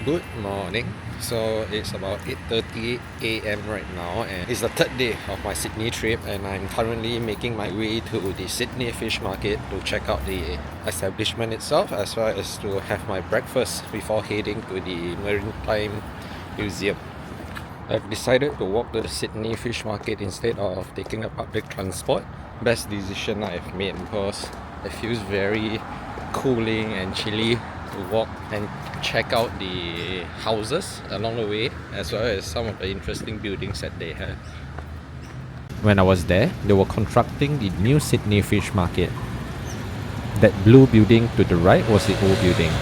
Good morning. So it's about 8:30 a.m. right now, and it's the third day of my Sydney trip, and I'm currently making my way to the Sydney Fish Market to check out the establishment itself, as well as to have my breakfast before heading to the Maritime Museum. I've decided to walk to the Sydney Fish Market instead of taking a public transport. Best decision I've made because it feels very cooling and chilly to walk and check out the houses along the way, as well as some of the interesting buildings that they have. When I was there, they were constructing the new Sydney Fish Market. That blue building to the right was the old building.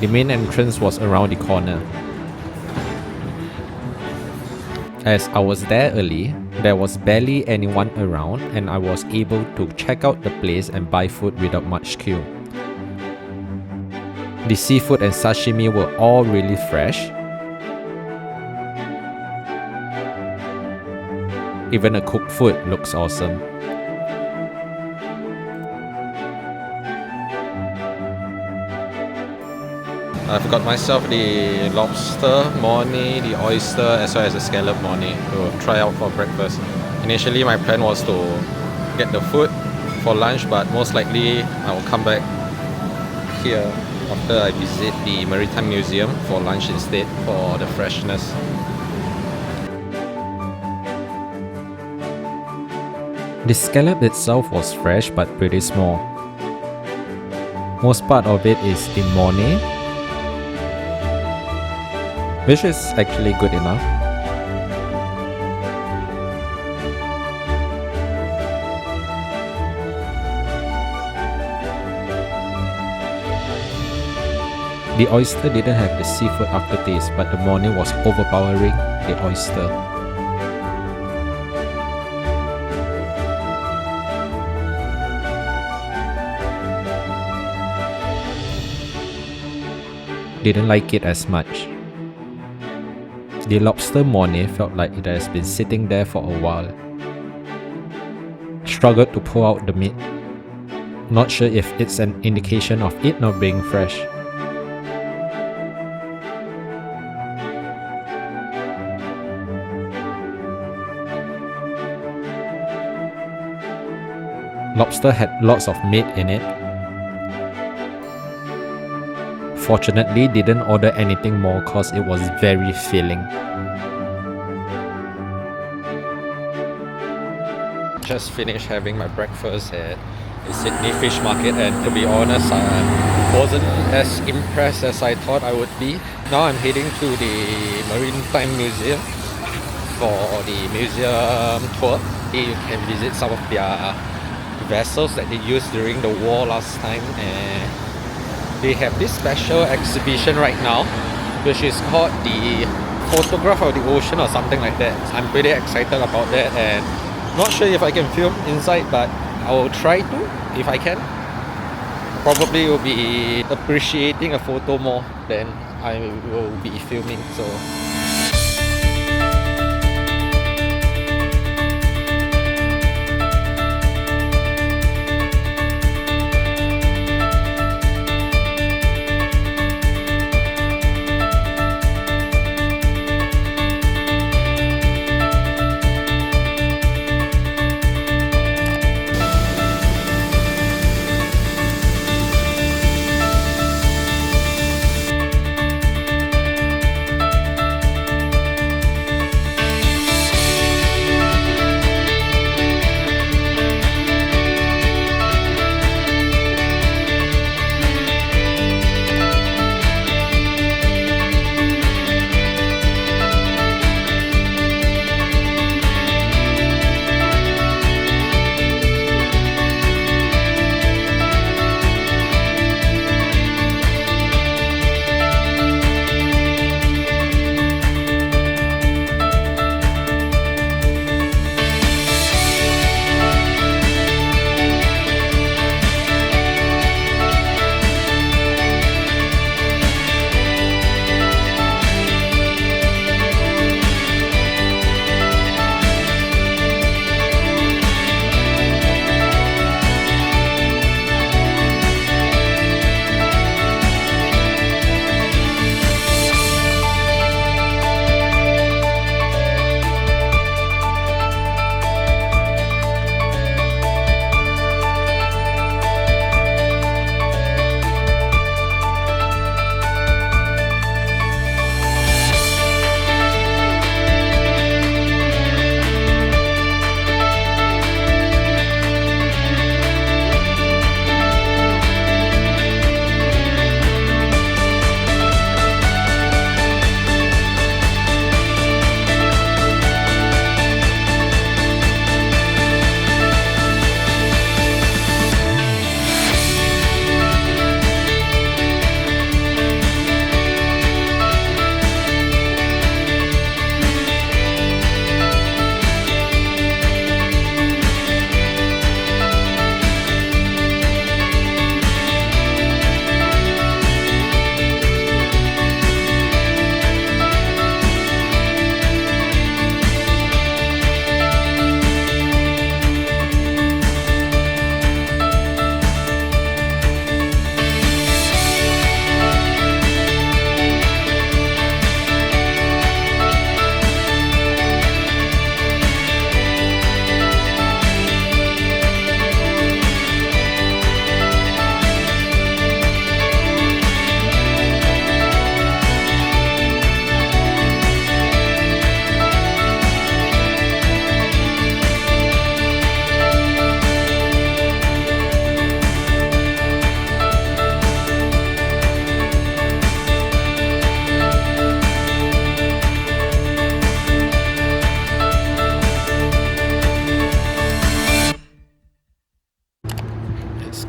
The main entrance was around the corner. As I was there early, there was barely anyone around, and I was able to check out the place and buy food without much queue. The seafood and sashimi were all really fresh. Even the cooked food looks awesome. I've got myself the lobster morney, the oyster, as well as the scallop morney to try out for breakfast. Initially my plan was to get the food for lunch, but most likely I will come back here after I visit the Maritime Museum for lunch instead for the freshness. The scallop itself was fresh but pretty small. Most part of it is the mornay, which is actually good enough. The oyster didn't have the seafood aftertaste, but the mornay was overpowering the oyster. Didn't like it as much. The lobster mornay felt like it has been sitting there for a while. Struggled to pull out the meat. Not sure if it's an indication of it not being fresh. Lobster had lots of meat in it. Fortunately, didn't order anything more cause it was very filling. Just finished having my breakfast at the Sydney Fish Market, and to be honest, I wasn't as impressed as I thought I would be. Now I'm heading to the Maritime Museum for the museum tour. Here you can visit some of their vessels that they used during the war last time, and they have this special exhibition right now which is called the Photograph of the Ocean or something like that. I'm pretty excited about that, and not sure if I can film inside, but I will try to if I can. Probably will be appreciating a photo more than I will be filming, so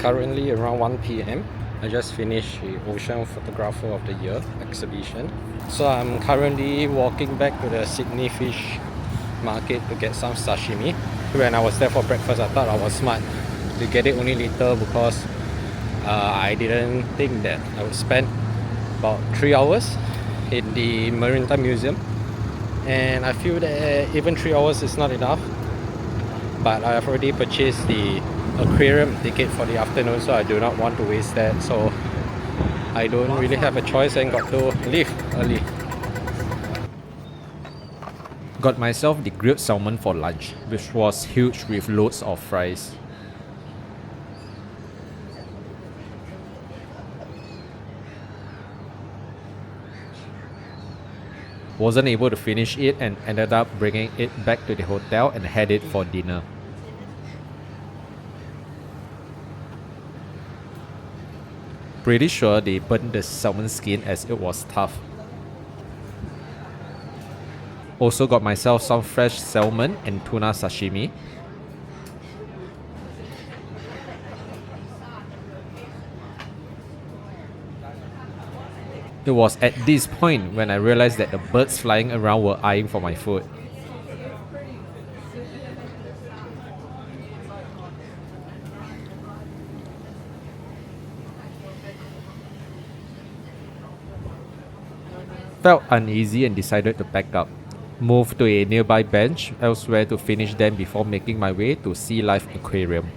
currently around 1 p.m. I just finished the Ocean Photographer of the Year exhibition. So I'm currently walking back to the Sydney Fish Market to get some sashimi. When I was there for breakfast, I thought I was smart to get it only later because I didn't think that I would spend about 3 hours in the Maritime Museum, and I feel that even 3 hours is not enough. But I've already purchased the Aquarium ticket for the afternoon, so I do not want to waste that, so I don't really have a choice and got to leave early. Got myself the grilled salmon for lunch, which was huge with loads of fries. Wasn't able to finish it and ended up bringing it back to the hotel and had it for dinner. Pretty sure they burned the salmon skin as it was tough. Also got myself some fresh salmon and tuna sashimi. It was at this point when I realized that the birds flying around were eyeing for my food. Felt uneasy and decided to pack up. Moved to a nearby bench elsewhere to finish them before making my way to Sea Life Aquarium.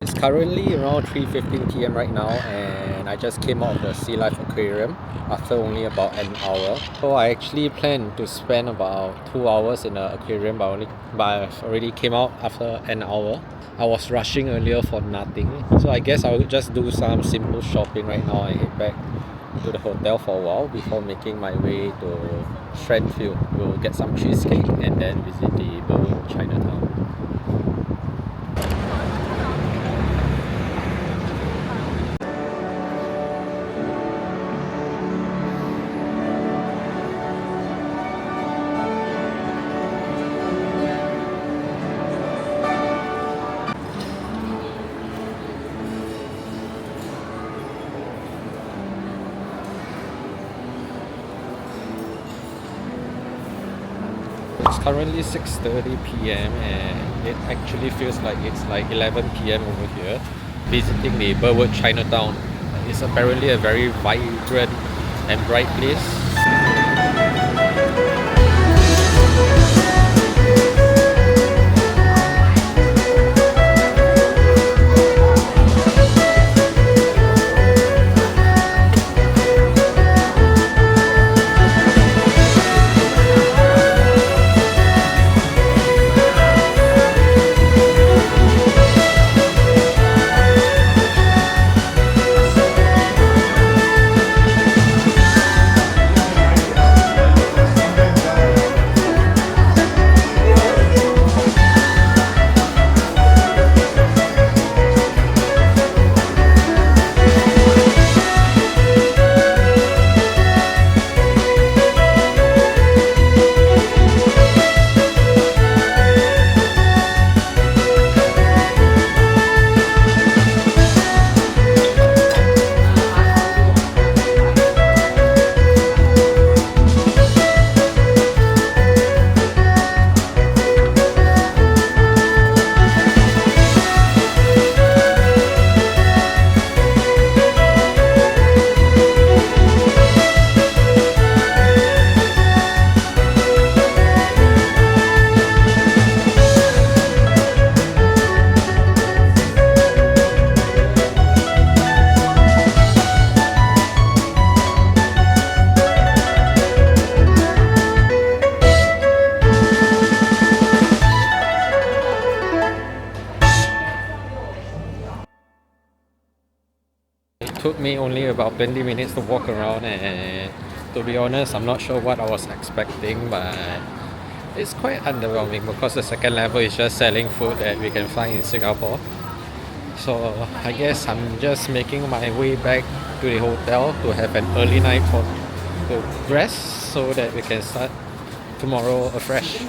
It's currently around 3:15 p.m. right now, and I just came out of the Sea Life Aquarium after only about an hour. So I actually planned to spend about 2 hours in the aquarium, but I've already came out after an hour. I was rushing earlier for nothing, so I guess I will just do some simple shopping right now and head back to the hotel for a while before making my way to Strandfield. We'll get some cheesecake and then visit the Burwood Chinatown. It's currently 6:30 p.m. and it actually feels like it's like 11 p.m. over here. Visiting the Burwood Chinatown. It's apparently a very vibrant and bright place. It took me only about 20 minutes to walk around, and to be honest, I'm not sure what I was expecting, but it's quite underwhelming because the second level is just selling food that we can find in Singapore. So I guess I'm just making my way back to the hotel to have an early night for to rest so that we can start tomorrow afresh.